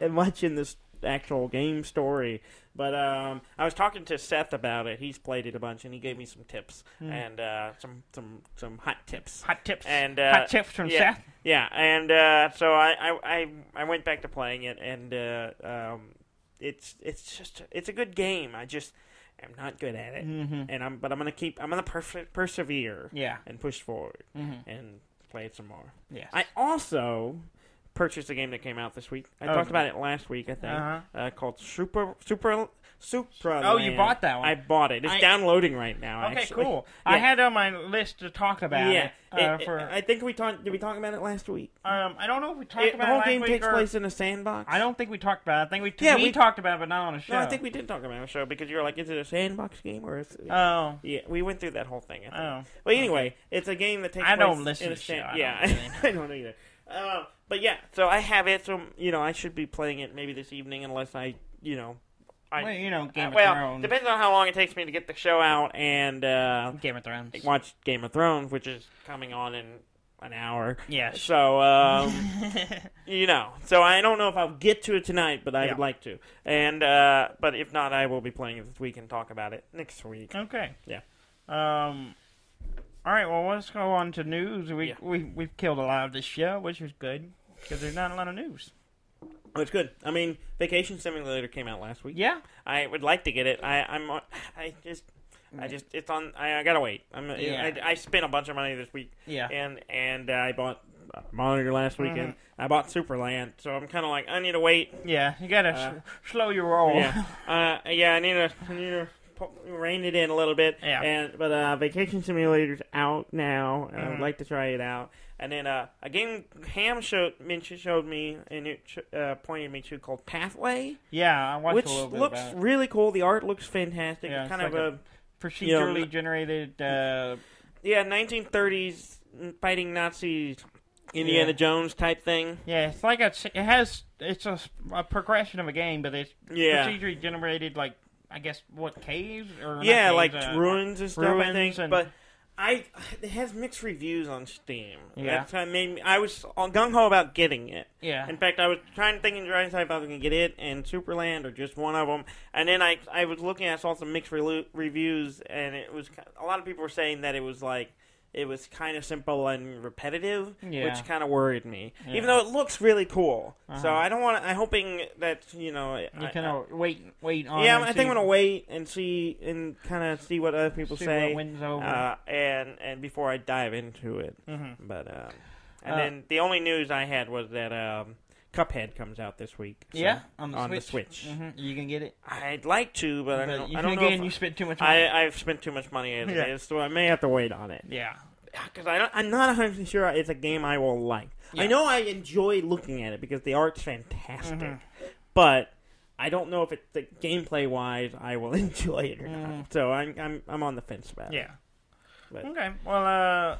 much in this actual game story. But I was talking to Seth about it. He's played it a bunch, and he gave me some tips and some hot tips. Hot tips. And hot tips from Seth. Yeah, and so I went back to playing it, and it's a good game. I just am not good at it, and I'm gonna persevere. Yeah. And push forward and play it some more. Yes. I also purchased a game that came out this week. I talked about it last week, I think. Called Supra. Oh, you bought that one? I bought it. It's downloading right now. Okay, actually. cool. Yeah. I had on my list to talk about it. I think we talked. Did we talk about it last week? I don't know if we talked about it last week. The whole game takes place in a sandbox. I don't think we talked about it. I think we talked about it, but not on a show. No, I think we did talk about it on a show because you were like, "Is it a sandbox game or?" Oh, yeah, we went through that whole thing. I think. Oh, but anyway, it's a game that takes place. I don't listen in a to the show. I don't either. But yeah, so I have it. So I should be playing it maybe this evening, unless I. Game of Thrones. Depends on how long it takes me to get the show out and Game of Thrones. Watch Game of Thrones, which is coming on in an hour. Yes. So, so I don't know if I'll get to it tonight, but I would like to. And but if not, I will be playing it this week and talk about it next week. Okay. Yeah. All right. Well, let's go on to news. We've killed a lot of this show, which is good because there's not a lot of news. Oh, it's good. I mean, Vacation Simulator came out last week. Yeah. I would like to get it. I gotta wait. I spent a bunch of money this week. Yeah. And I bought a monitor last weekend. I bought Superland, so I'm kind of like, I need to wait. Yeah, you gotta slow your roll. Yeah. I need to rein it in a little bit. Yeah. But Vacation Simulator's out now, and I would like to try it out. And then a game Ham showed me, and it pointed me to, called Pathway. Yeah, I watched a little bit which looks about it. really cool. The art looks fantastic. Yeah, it's kind it's of like a procedurally generated. 1930s fighting Nazis, Indiana Jones type thing. Yeah, it's like it's a progression of a game, but it's procedurally generated, like, I guess, caves or not caves, like ruins and stuff. I think, and, but. It has mixed reviews on Steam. Yeah. That's kind of made me, I was gung-ho about getting it. Yeah. In fact, I was thinking if I was going to get it and Superland or just one of them. And then I was looking, I saw some mixed reviews, and it was, a lot of people were saying that it was kind of simple and repetitive, which kind of worried me. Yeah. Even though it looks really cool. So I don't want to, I'm hoping that, you kind of wait on. Yeah, I think I'm going to wait and see, and kind of see what other people say. What wins over. And before I dive into it. Mm-hmm. But, and then the only news I had was that, Cuphead comes out this week. So, on the Switch. Mm-hmm. You can get it? I'd like to, but I don't know. Again, you spent too much money. I've spent too much money as it is, so I may have to wait on it. Yeah. Because I'm not 100% sure it's a game I will like. Yeah. I know I enjoy looking at it because the art's fantastic, but I don't know if it's the gameplay-wise I will enjoy it or not. So I'm on the fence about it. Yeah. But. Okay. Well,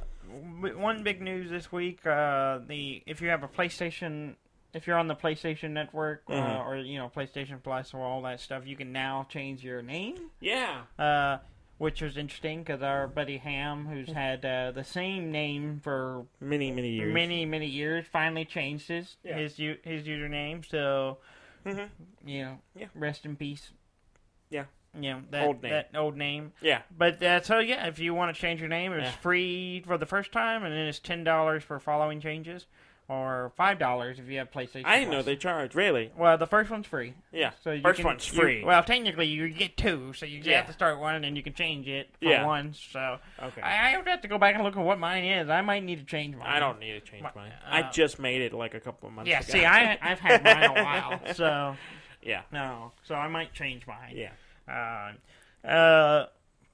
one big news this week: if you have a PlayStation. If you're on the PlayStation Network or PlayStation Plus or all that stuff, you can now change your name. Yeah. Which was interesting because our buddy Ham, who's had the same name for many years, finally changed his username. So, rest in peace. Yeah. That old name. Yeah. But if you want to change your name, it's free for the first time, and then it's $10 for following changes. Or $5 if you have PlayStation. I didn't know they charge, really. Well, the first one's free. Yeah, so first one's free. Well, technically, you get two, so you have to start one, and then you can change it for one. So okay. I have to go back and look at what mine is. I might need to change mine. I don't need to change mine. I just made it like a couple of months ago. Yeah, see, I've had mine a while, so... Yeah. No, so I might change mine. Yeah.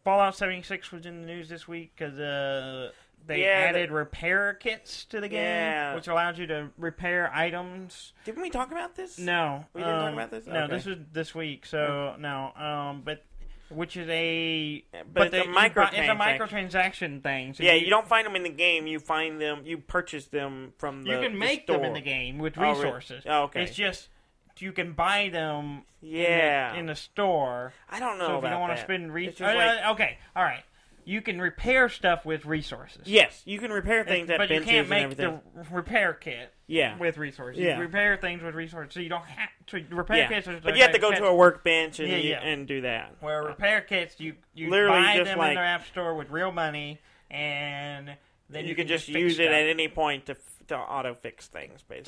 Fallout 76 was in the news this week, because... They added repair kits to the game, which allows you to repair items. Didn't we talk about this? No. We didn't talk about this? No, this was this week, so no. But which is it's a microtransaction thing. So you don't find them in the game. You find them, you purchase them from the You can make them in the game with resources. Oh, okay. It's just... You can buy them in the store. I don't know so if about you don't want that. to spend resources... okay, all right. You can repair stuff with resources. Yes, you can repair things at benches and everything. But you can't make the repair kit with resources. Yeah. You repair things with resources, so you don't have to repair kits. But you have to go to a workbench and do that. Where repair kits, you literally buy just them in their app store with real money, and then you can just use it at any point to auto fix things. Basically, it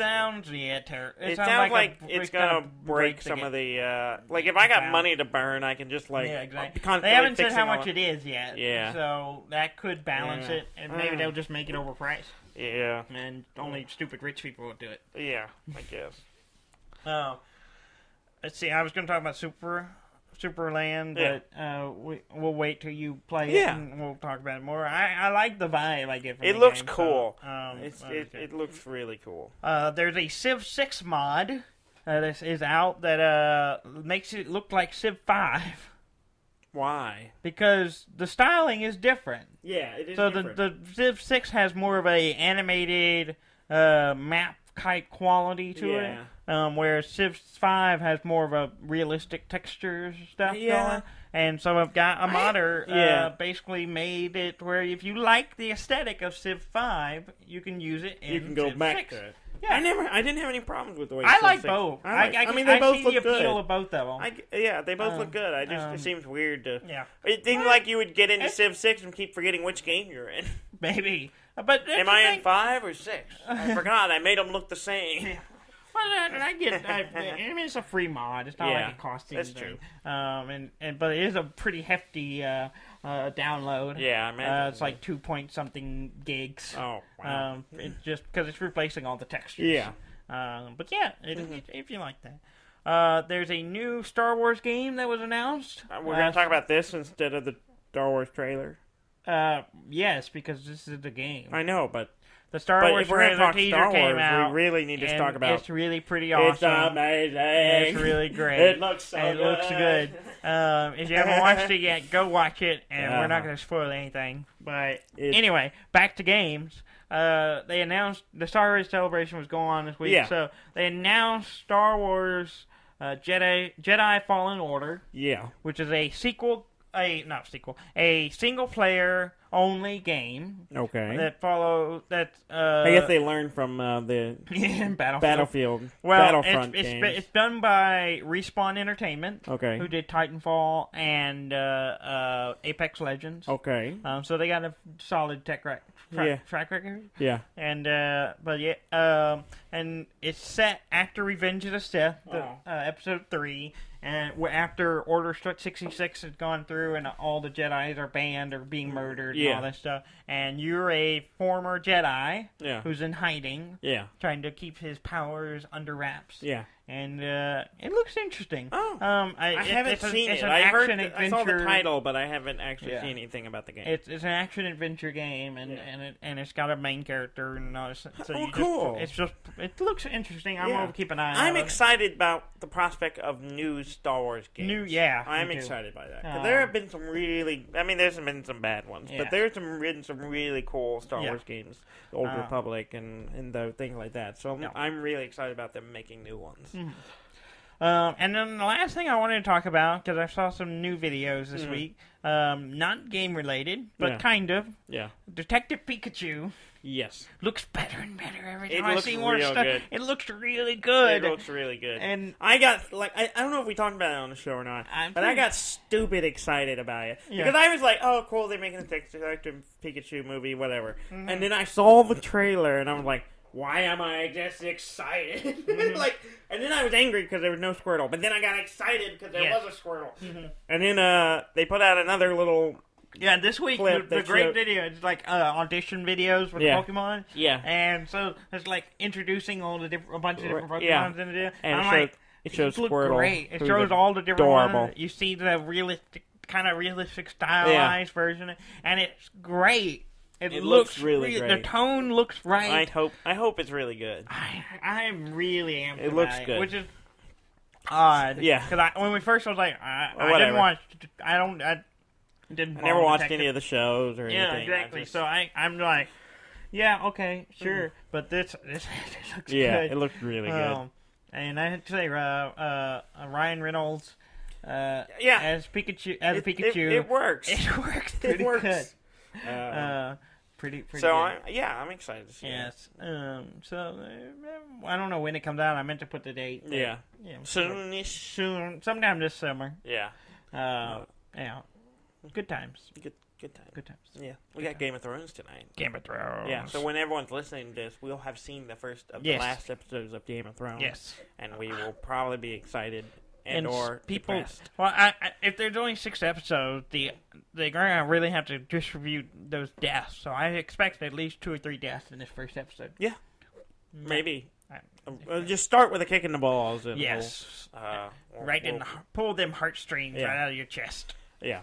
sounds like it's gonna break some of the like. If I got money to burn, I can just exactly. They haven't said how much it is yet. Yeah, so that could balance it, and maybe they'll just make it overpriced. Yeah. And only stupid rich people would do it. Yeah, I guess. Let's see, I was going to talk about Superland, but we'll wait till you play it and we'll talk about it more. I like the vibe I get from it. It looks game, cool. So, it looks really cool. There's a Civ 6 mod that is out that makes it look like Civ 5. Why? Because the styling is different. Yeah, it is so different. the Civ 6 has more of a animated map type quality to it. Whereas Civ 5 has more of a realistic texture stuff going. And so I've got a modder basically made it where if you like the aesthetic of Civ 5, you can use it in You can go Civ back 6. to it. Yeah. I didn't have any problems with the way I Civ like 6. both. I mean, they both see look the appeal good. of both of them. They both look good. It seems weird to... Yeah. It seems like you would get into Civ 6 and keep forgetting which game you're in. Maybe. But am I in 5 or 6? I forgot. I made them look the same. Yeah. Well, I mean, it's a free mod. It's not like it costs anything. That's true. But it is a pretty hefty download. Yeah, I imagine. It's like 2-point-something gigs. Oh, wow. It's just because it's replacing all the textures. Yeah. But yeah, if you like that. There's a new Star Wars game that was announced. We're going to talk about this instead of the Star Wars trailer? Yes, because this is the game. I know, but... The Star Wars trailer teaser came out. We really need to talk about. It's really pretty awesome. It's amazing. It's really great. It looks so good. It looks good. If you haven't watched it yet, go watch it. And we're not going to spoil anything. But anyway, back to games. They announced the Star Wars Celebration was going on this week. Yeah. So they announced Star Wars Jedi Fallen Order. Yeah. Which is a single-player only game. Okay. I guess they learned from the Battlefront games. It's done by Respawn Entertainment. Okay. Who did Titanfall and Apex Legends. Okay. So they got a solid track record. Yeah. And and it's set after Revenge of the Sith, episode 3. And after Order 66 has gone through and all the Jedis are banned or being murdered and all that stuff, and you're a former Jedi who's in hiding, trying to keep his powers under wraps. Yeah. And it looks interesting. Oh, I haven't seen it. I saw the title, but I haven't actually seen anything about the game. It's an action adventure game, and it's got a main character and all this. So cool! It looks interesting. I'm gonna keep an eye on it. I'm excited about the prospect of new Star Wars games. I'm excited by that. 'Cause there have been some really, there's been some bad ones, but there's been some really cool Star Wars games, the Old Republic and the things like that. So I'm really excited about them making new ones. And then the last thing I wanted to talk about, because I saw some new videos this week, not game related, but kind of. Yeah. Detective Pikachu. Yes. Looks better and better every time I see more stuff. Good. It looks really good. It looks really good. And I got, I don't know if we talked about it on the show or not, but I got stupid excited about it. Because I was like, oh, cool, they're making a Detective Pikachu movie, whatever. Mm-hmm. And then I saw the trailer, and I was like, why am I just excited? Mm-hmm. And then I was angry because there was no Squirtle. But then I got excited because there was a Squirtle. Mm-hmm. And then they put out another little this week, the great video. It's like audition videos for the Pokemon. Yeah. And so it's like introducing all the a bunch of different Pokemon in it. And it shows Squirtle. Great. It shows all the different ones. You see the realistic stylized version. And it's great. It looks really great. The tone looks right. I hope it's really good. I'm really amped. It looks good, which is odd. Yeah, because when we first was like, I didn't watch. I never watched any of the shows or anything. Yeah, exactly. So I'm like, okay, sure, but this looks good. Yeah, it looks really good. And I have to say, Ryan Reynolds, as Pikachu, it works. It works pretty good. Pretty so good. I'm excited to see it. So I don't know when it comes out. I meant to put the date. Soonish. Soon, sometime this summer. Yeah. Good times. Good times. Good times. Yeah. We got Game of Thrones tonight. Game of Thrones. Yeah. So when everyone's listening to this, we'll have seen the first of the last episodes of Game of Thrones. Yes. And we will probably be excited and or people. depressed. Well, if there's only 6 episodes, they're gonna really have to distribute those deaths. So I expect at least 2 or 3 deaths in this first episode. Yeah, maybe. Just start with a kick in the balls. And yes, we'll, in pull them heartstrings right out of your chest. Yeah.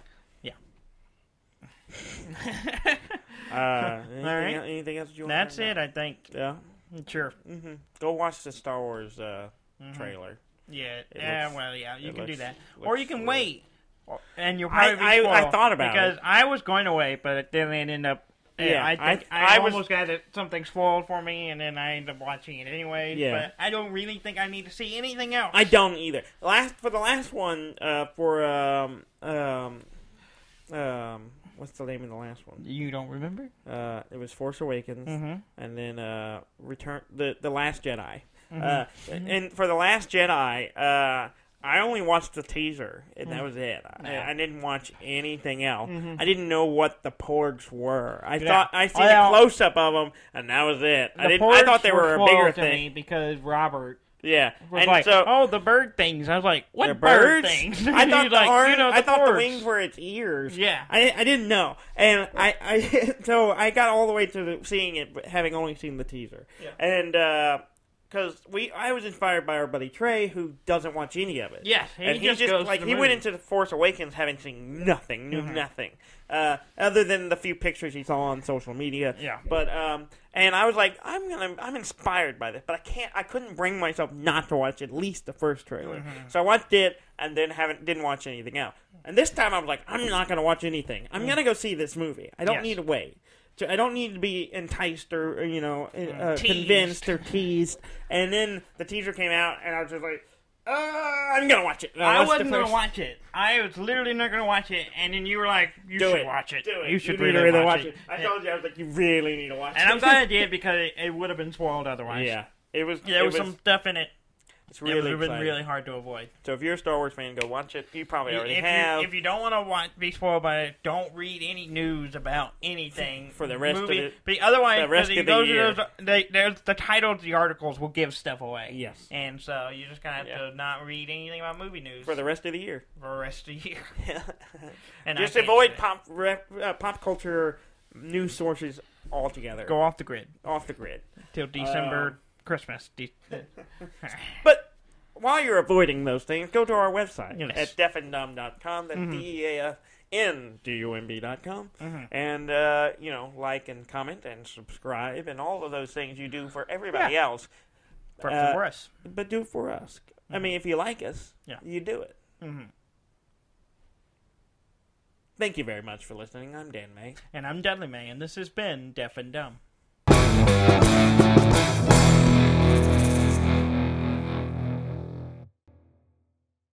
Anything else you want? That's it, I think. Yeah. Sure. Mm-hmm. Go watch the Star Wars trailer. Yeah. You can do that, or you can wait, and you'll probably be spoiled. I thought about it because I was going to wait, but then it ended up. I almost got something spoiled for me, and then I ended up watching it anyway. Yeah. But I don't really think I need to see anything else. I don't either. For the last one, what's the name of the last one? You don't remember? It was Force Awakens, and then Return the Last Jedi. And for the Last Jedi, I only watched the teaser, and that was it. I didn't watch anything else. I didn't know what the porgs were. I thought I seen a close up of them, and that was it. I thought they were a bigger thing because Robert. Yeah, was and like, so the bird things. I was like, what birds? things? I thought the I thought the porgs. wings were its ears. Yeah, I didn't know, and so I got all the way to seeing it, but having only seen the teaser, and because I was inspired by our buddy Trey, who doesn't watch any of it. Yes, he just goes like he went into the Force Awakens having seen nothing, knew nothing, other than the few pictures he saw on social media. Yeah, but and I was like, I'm inspired by this, but I couldn't bring myself not to watch at least the first trailer. So I watched it and then didn't watch anything else. And this time I was like, I'm not going to watch anything. I'm going to go see this movie. I don't need to wait. So I don't need to be enticed or convinced or teased. And then the teaser came out, and I was just like, I'm going to watch it. I wasn't going to watch it. I was literally not going to watch it. And then you were like, you should watch it. Do it. You should really watch it. I told you, I was like, you really need to watch it. And I'm glad I did because it would have been spoiled otherwise. Yeah. There was some stuff in it. It's really would have been really hard to avoid. So if you're a Star Wars fan, go watch it. You probably already have. If you don't want to be spoiled by it, don't read any news about anything for the rest of it. But otherwise, the rest of the year. The titles of the articles will give stuff away. Yes. And so you just kind of have to not read anything about movie news. For the rest of the year. For the rest of the year. And just avoid pop culture news sources altogether. Go off the grid. Off the grid. Till December, Christmas. But while you're avoiding those things, go to our website at deafanddumb.com. That's DEAFNDUMB.com. And, like and comment and subscribe and all of those things you do for everybody else. For us. But do it for us. I mean, if you like us, you do it. Thank you very much for listening. I'm Dan May. And I'm Dudley May, and this has been Deaf and Dumb.